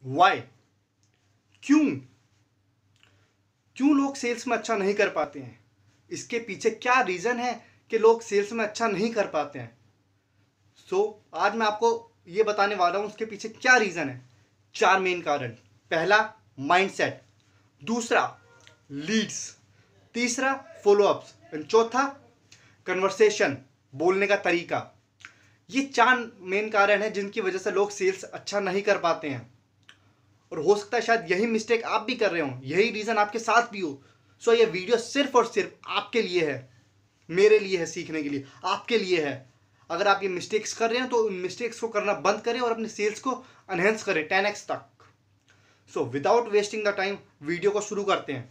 Y, क्यों क्यों लोग सेल्स में अच्छा नहीं कर पाते हैं? इसके पीछे क्या रीज़न है कि लोग सेल्स में अच्छा नहीं कर पाते हैं? आज मैं आपको ये बताने वाला हूँ उसके पीछे क्या रीज़न है। 4 मेन कारण। पहला, माइंडसेट। दूसरा, लीड्स। तीसरा, फॉलोअप्स। एंड चौथा, कन्वर्सेशन, बोलने का तरीका। ये 4 मेन कारण हैं जिनकी वजह से लोग सेल्स अच्छा नहीं कर पाते हैं। और हो सकता है शायद यही मिस्टेक आप भी कर रहे हो, यही रीज़न आपके साथ भी हो। ये वीडियो सिर्फ और सिर्फ आपके लिए है, मेरे लिए है, सीखने के लिए, आपके लिए है। अगर आप ये मिस्टेक्स कर रहे हैं तो उन मिस्टेक्स को करना बंद करें और अपने सेल्स को एनहेंस करें 10x तक। Without wasting the time video को शुरू करते हैं।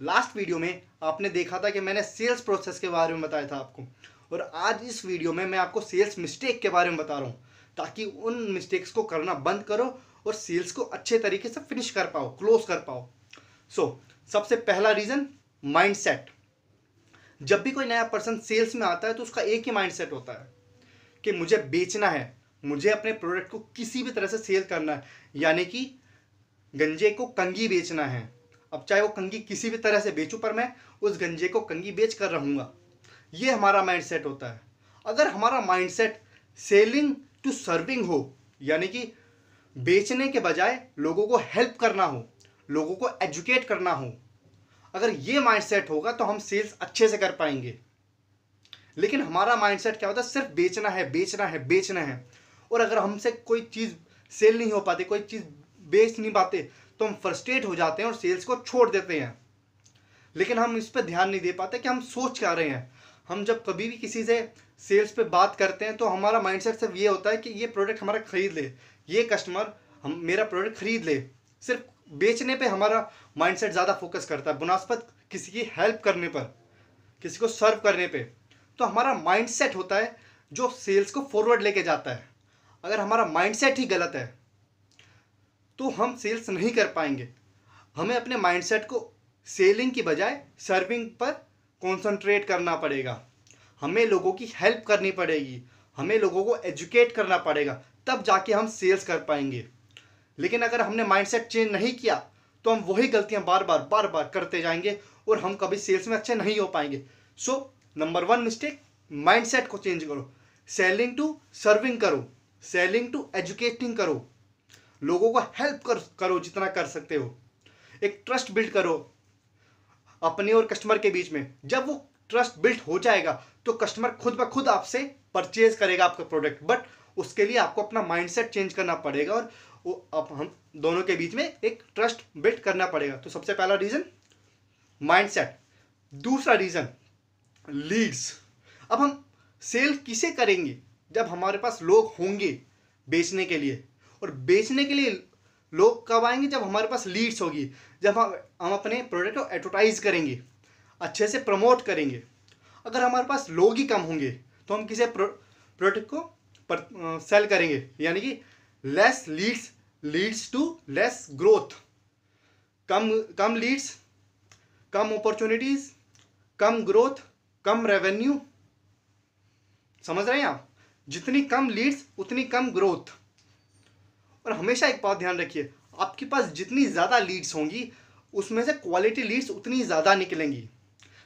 लास्ट वीडियो में आपने देखा था कि मैंने सेल्स प्रोसेस के बारे में बताया था आपको, और आज इस वीडियो में मैं आपको सेल्स मिस्टेक के बारे में बता रहा हूँ, ताकि उन मिस्टेक्स को करना बंद करो और सेल्स को अच्छे तरीके से फिनिश कर पाओ, क्लोज कर पाओ। सबसे पहला रीज़न, माइंडसेट। जब भी कोई नया पर्सन सेल्स में आता है तो उसका एक ही माइंडसेट होता है कि मुझे बेचना है, मुझे अपने प्रोडक्ट को किसी भी तरह से सेल करना है, यानी कि गंजे को कंगी बेचना है। अब चाहे वो कंगी किसी भी तरह से बेचूं, पर मैं उस गंजे को कंगी बेच कर रहूँगा। ये हमारा माइंडसेट होता है। अगर हमारा माइंडसेट सेलिंग टू सर्विंग हो, यानी कि बेचने के बजाय लोगों को हेल्प करना हो, लोगों को एजुकेट करना हो, अगर ये माइंडसेट होगा तो हम सेल्स अच्छे से कर पाएंगे। लेकिन हमारा माइंडसेट क्या होता है? सिर्फ बेचना है, बेचना है, बेचना है। और अगर हमसे कोई चीज़ सेल नहीं हो पाती, कोई चीज़ बेच नहीं पाते, तो हम फ्रस्ट्रेट हो जाते हैं और सेल्स को छोड़ देते हैं। लेकिन हम इस पर ध्यान नहीं दे पाते कि हम सोच क्या रहे हैं। हम जब कभी भी किसी से सेल्स पे बात करते हैं तो हमारा माइंडसेट सिर्फ ये होता है कि ये प्रोडक्ट हमारा खरीद ले, ये कस्टमर हम मेरा प्रोडक्ट खरीद ले। सिर्फ बेचने पे हमारा माइंडसेट ज़्यादा फोकस करता है, बनस्पत किसी की हेल्प करने पर, किसी को सर्व करने पे। तो हमारा माइंडसेट होता है जो सेल्स को फॉरवर्ड लेके जाता है। अगर हमारा माइंडसेट ही गलत है तो हम सेल्स नहीं कर पाएंगे। हमें अपने माइंडसेट को सेलिंग की बजाय सर्विंग पर कंसंट्रेट करना पड़ेगा। हमें लोगों की हेल्प करनी पड़ेगी, हमें लोगों को एजुकेट करना पड़ेगा, तब जाके हम सेल्स कर पाएंगे। लेकिन अगर हमने माइंडसेट चेंज नहीं किया तो हम वही गलतियां बार बार करते जाएंगे और हम कभी सेल्स में अच्छे नहीं हो पाएंगे। नंबर 1 मिस्टेक, माइंडसेट को चेंज करो। सेलिंग टू सर्विंग करो, सेलिंग टू एजुकेटिंग करो, लोगों को हेल्प करो जितना कर सकते हो। एक ट्रस्ट बिल्ड करो अपने और कस्टमर के बीच में। जब वो ट्रस्ट बिल्ड हो जाएगा तो कस्टमर खुद ब खुद आपसे परचेज करेगा आपका प्रोडक्ट। बट उसके लिए आपको अपना माइंडसेट चेंज करना पड़ेगा और अब हम दोनों के बीच में एक ट्रस्ट बिल्ड करना पड़ेगा। तो सबसे पहला रीज़न माइंडसेट। दूसरा रीज़न लीड्स। अब हम सेल किसे करेंगे? जब हमारे पास लोग होंगे बेचने के लिए। और बेचने के लिए लोग कब आएंगे? जब हमारे पास लीड्स होगी, जब हम अपने प्रोडक्ट को एडवर्टाइज करेंगे, अच्छे से प्रमोट करेंगे। अगर हमारे पास लोग ही कम होंगे तो हम किसी प्रोडक्ट को सेल करेंगे, यानी कि less leads leads to less growth. कम लीड्स, कम अपॉर्चुनिटीज, कम ग्रोथ, कम रेवेन्यू। समझ रहे हैं आप? जितनी कम लीड्स उतनी कम ग्रोथ। और हमेशा एक बात ध्यान रखिए, आपके पास जितनी ज़्यादा लीड्स होंगी उसमें से क्वालिटी लीड्स उतनी ज़्यादा निकलेंगी।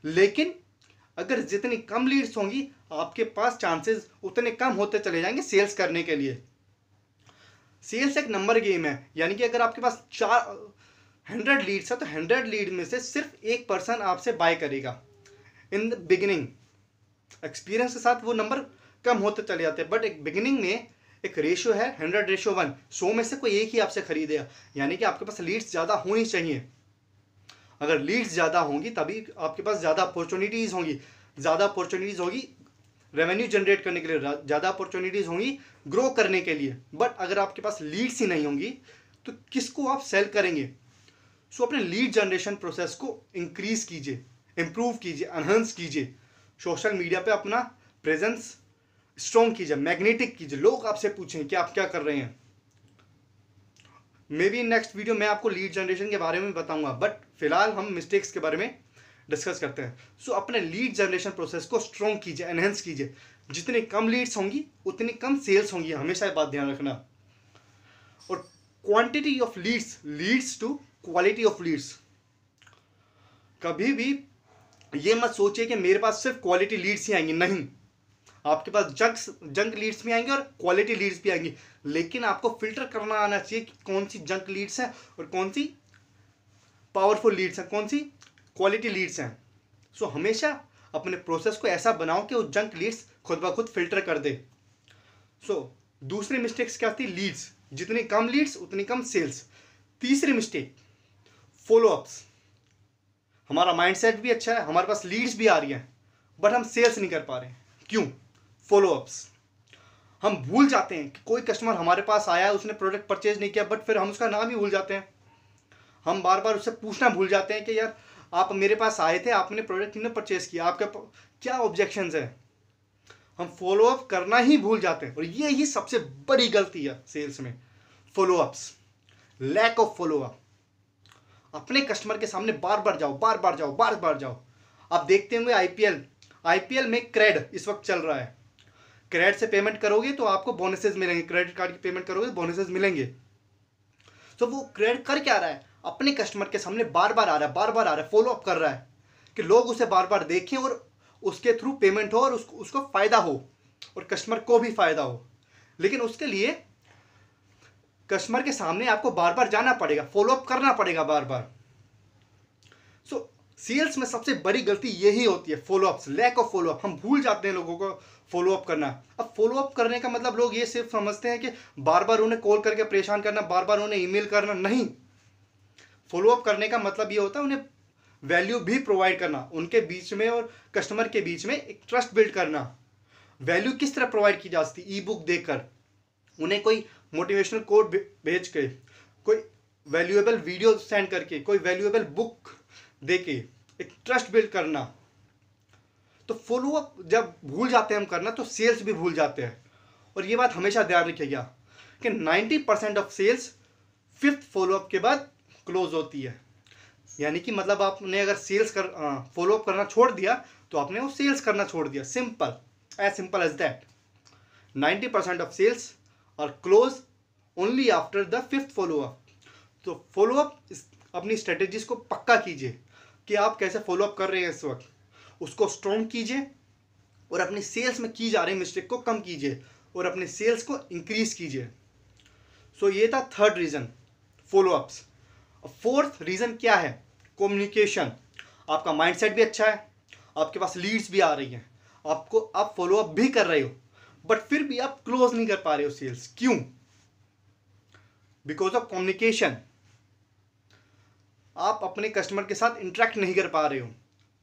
लेकिन अगर जितनी कम लीड्स होंगी आपके पास चांसेस उतने कम होते चले जाएंगे सेल्स करने के लिए। सेल्स एक नंबर गेम है, यानी कि अगर आपके पास 100 लीड्स है तो 100 लीड में से सिर्फ एक पर्सन आपसे बाय करेगा इन द बिगिनिंग। एक्सपीरियंस के साथ वो नंबर कम होते चले जाते हैं, बट एक बिगिनिंग में एक रेशियो है 100:1। 100 में से कोई एक ही आपसे खरीदेगा, यानी कि आपके पास लीड्स ज़्यादा होनी चाहिए। अगर लीड्स ज़्यादा होंगी तभी आपके पास ज़्यादा अपॉर्चुनिटीज़ होंगी, ज़्यादा अपॉर्चुनिटीज़ होगी रेवेन्यू जनरेट करने के लिए, ज़्यादा अपॉर्चुनिटीज़ होंगी ग्रो करने के लिए। बट अगर आपके पास लीड्स ही नहीं होंगी तो किसको आप सेल करेंगे? अपने लीड जनरेशन प्रोसेस को इंक्रीज कीजिए, इम्प्रूव कीजिए, एनहांस कीजिए। सोशल मीडिया पे अपना प्रेजेंस स्ट्रॉन्ग कीजिए, मैग्नेटिक कीजिए। लोग आपसे पूछें कि आप क्या कर रहे हैं। मे बी नेक्स्ट वीडियो मैं आपको लीड जनरेशन के बारे में बताऊंगा, बट फिलहाल हम मिस्टेक्स के बारे में डिस्कस करते हैं। अपने लीड जनरेशन प्रोसेस को स्ट्रॉन्ग कीजिए, एनहेंस कीजिए। जितनी कम लीड्स होंगी उतनी कम सेल्स होंगी, हमेशा ये बात ध्यान रखना। और quantity of leads to quality of leads. कभी भी ये मत सोचिए कि मेरे पास सिर्फ क्वालिटी लीड्स ही आएंगी, नहीं, आपके पास जंक लीड्स भी आएंगे और क्वालिटी लीड्स भी आएंगी, लेकिन आपको फिल्टर करना आना चाहिए कि कौन सी जंक लीड्स हैं और कौन सी पावरफुल लीड्स हैं, कौन सी क्वालिटी लीड्स हैं। सो हमेशा अपने प्रोसेस को ऐसा बनाओ कि वो जंक लीड्स खुद ब खुद फिल्टर कर दे। सो दूसरी मिस्टेक्स क्या थी? लीड्स, जितनी कम लीड्स उतनी कम सेल्स। तीसरी मिस्टेक, फॉलोअप्स। हमारा माइंडसेट भी अच्छा है, हमारे पास लीड्स भी आ रही हैं, बट हम सेल्स नहीं कर पा रहे हैं। क्यों? फॉलोअप्स। हम भूल जाते हैं कि कोई कस्टमर हमारे पास आया, उसने प्रोडक्ट परचेज नहीं किया, बट फिर हम उसका नाम ही भूल जाते हैं। हम बार बार उससे पूछना भूल जाते हैं कि यार आप मेरे पास आए थे, आपने प्रोडक्ट नहीं परचेज किया, आपका क्या ऑब्जेक्शंस है। हम फॉलोअप करना ही भूल जाते हैं और ये ही सबसे बड़ी गलती है सेल्स में, फॉलोअप्स, लैक ऑफ फॉलोअप। अपने कस्टमर के सामने बार बार जाओ। आप देखते होंगे आईपीएल में क्रेड इस वक्त चल रहा है। क्रेड से पेमेंट करोगे तो आपको बोनसेस मिलेंगे, क्रेडिट कार्ड की पेमेंट करोगे तो बोनसेस मिलेंगे। तो वो क्रेड कर क्या रहा है? अपने कस्टमर के सामने बार बार आ रहा है, फॉलोअप कर रहा है कि लोग उसे बार बार देखें और उसके थ्रू पेमेंट हो और उसको फायदा हो और कस्टमर को भी फायदा हो। लेकिन उसके लिए कस्टमर के सामने आपको बार बार जाना पड़ेगा, फॉलोअप करना पड़ेगा बार बार। सो सेल्स में सबसे बड़ी गलती यही होती है, फॉलोअप्स, लैक ऑफ फॉलोअप। हम भूल जाते हैं लोगों को फॉलोअप करना। अब फॉलोअप करने का मतलब लोग ये सिर्फ समझते हैं कि बार बार उन्हें कॉल करके परेशान करना, बार बार उन्हें ईमेल करना। नहीं, फॉलोअप करने का मतलब ये होता है उन्हें वैल्यू भी प्रोवाइड करना, उनके बीच में और कस्टमर के बीच में एक ट्रस्ट बिल्ड करना। वैल्यू किस तरह प्रोवाइड की जा सकती? ई बुक देकर, उन्हें कोई मोटिवेशनल कोड भेज के, कोई वैल्यूएबल वीडियो सेंड करके, कोई वैल्यूएबल बुक देके, एक ट्रस्ट बिल्ड करना। तो फॉलोअप जब भूल जाते हैं हम करना तो सेल्स भी भूल जाते हैं। और ये बात हमेशा ध्यान रखिएगा कि 90% ऑफ सेल्स 5th फॉलोअप के बाद क्लोज होती है। यानी कि मतलब आपने अगर फॉलोअप करना छोड़ दिया तो आपने वो सेल्स करना छोड़ दिया। Simple, as simple as that. 90% of sales are close only after the 5th follow up. तो फॉलोअप अपनी स्ट्रेटेजीज को पक्का कीजिए कि आप कैसे फॉलोअप कर रहे हैं इस वक्त, उसको स्ट्रॉन्ग कीजिए और अपनी सेल्स में की जा रही मिस्टेक को कम कीजिए और अपने सेल्स को इंक्रीज कीजिए। सो ये था 3rd reason, follow-ups. 4th reason क्या है? कम्युनिकेशन। आपका माइंडसेट भी अच्छा है, आपके पास लीड्स भी आ रही हैं, आप फॉलोअप भी कर रहे हो, बट फिर भी आप क्लोज नहीं कर पा रहे हो सेल्स। क्यों? Because of communication. आप अपने कस्टमर के साथ इंटरेक्ट नहीं कर पा रहे हो।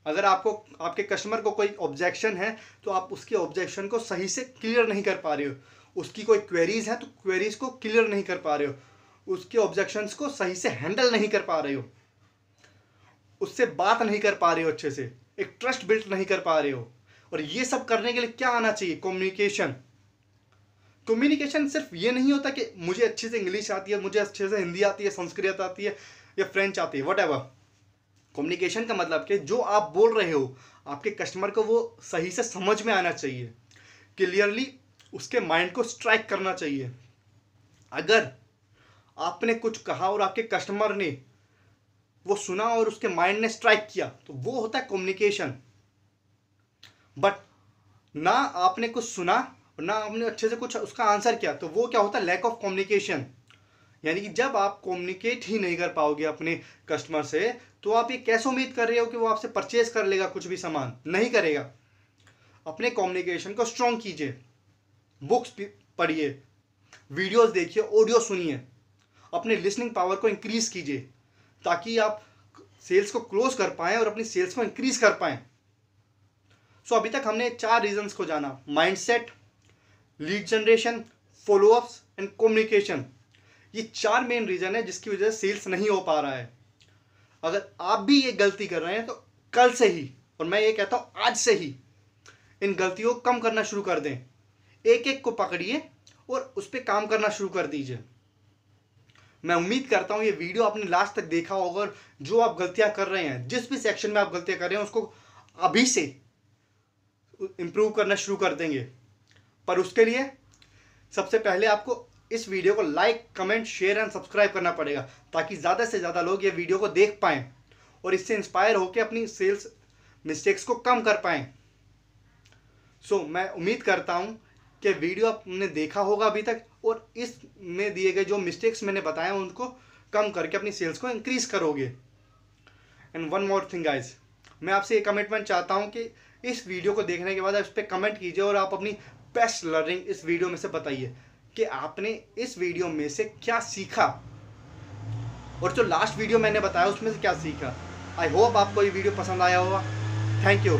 अगर आपके कस्टमर को कोई ऑब्जेक्शन है तो आप उसके ऑब्जेक्शन को सही से क्लियर नहीं कर पा रहे हो। उसकी कोई क्वेरीज है तो क्वेरीज को क्लियर नहीं कर पा रहे हो, उसके ऑब्जेक्शंस को सही से हैंडल नहीं कर पा रहे हो, उससे बात नहीं कर पा रहे हो अच्छे से, एक ट्रस्ट बिल्ड नहीं कर पा रहे हो। और ये सब करने के लिए क्या आना चाहिए? कम्युनिकेशन। कम्युनिकेशन सिर्फ ये नहीं होता कि मुझे अच्छे से इंग्लिश आती है, मुझे अच्छे से हिंदी आती है, संस्कृत आती है या फ्रेंच आती है, व्हाटएवर। कम्युनिकेशन का मतलब कि जो आप बोल रहे हो आपके कस्टमर को वो सही से समझ में आना चाहिए, क्लियरली उसके माइंड को स्ट्राइक करना चाहिए। अगर आपने कुछ कहा और आपके कस्टमर ने वो सुना और उसके माइंड ने स्ट्राइक किया तो वो होता है कम्युनिकेशन। बट ना आपने कुछ सुना और ना आपने अच्छे से कुछ उसका आंसर किया तो वो क्या होता है? Lack of communication. यानी कि जब आप कम्युनिकेट ही नहीं कर पाओगे अपने कस्टमर से तो आप ये कैसे उम्मीद कर रहे हो कि वो आपसे परचेज कर लेगा कुछ भी सामान? नहीं करेगा। अपने कम्युनिकेशन को स्ट्रॉन्ग कीजिए, बुक्स पढ़िए, वीडियोस देखिए, ऑडियो सुनिए, अपने लिसनिंग पावर को इंक्रीज कीजिए ताकि आप सेल्स को क्लोज कर पाएं और अपनी सेल्स को इंक्रीज कर पाएं। सो अभी तक हमने 4 रीजंस को जाना, mindset, lead generation, follow-ups and communication. ये 4 मेन रीजन है जिसकी वजह से सेल्स नहीं हो पा रहा है। अगर आप भी ये गलती कर रहे हैं तो कल से ही, और मैं ये कहता हूं आज से ही, इन गलतियों को कम करना शुरू कर दें। एक एक को पकड़िए और उस पर काम करना शुरू कर दीजिए। मैं उम्मीद करता हूं ये वीडियो आपने लास्ट तक देखा होगा और जो आप गलतियां कर रहे हैं, जिस भी सेक्शन में आप गलतियां कर रहे हैं, उसको अभी से इंप्रूव करना शुरू कर देंगे। पर उसके लिए सबसे पहले आपको इस वीडियो को like, comment, share and subscribe करना पड़ेगा ताकि ज़्यादा से ज़्यादा लोग ये वीडियो को देख पाएँ और इससे इंस्पायर होकर अपनी सेल्स मिस्टेक्स को कम कर पाएँ। मैं उम्मीद करता हूँ कि वीडियो आपने देखा होगा अभी तक और इसमें दिए गए जो मिस्टेक्स मैंने बताए उनको कम करके अपनी सेल्स को इंक्रीज़ करोगे। And one more thing guys, मैं आपसे ये कमिटमेंट चाहता हूँ कि इस वीडियो को देखने के बाद आप इस पर कमेंट कीजिए और आप अपनी बेस्ट लर्निंग इस वीडियो में से बताइए कि आपने इस वीडियो में से क्या सीखा और जो लास्ट वीडियो मैंने बताया उसमें से क्या सीखा। आई होप आपको ये वीडियो पसंद आया होगा। Thank you.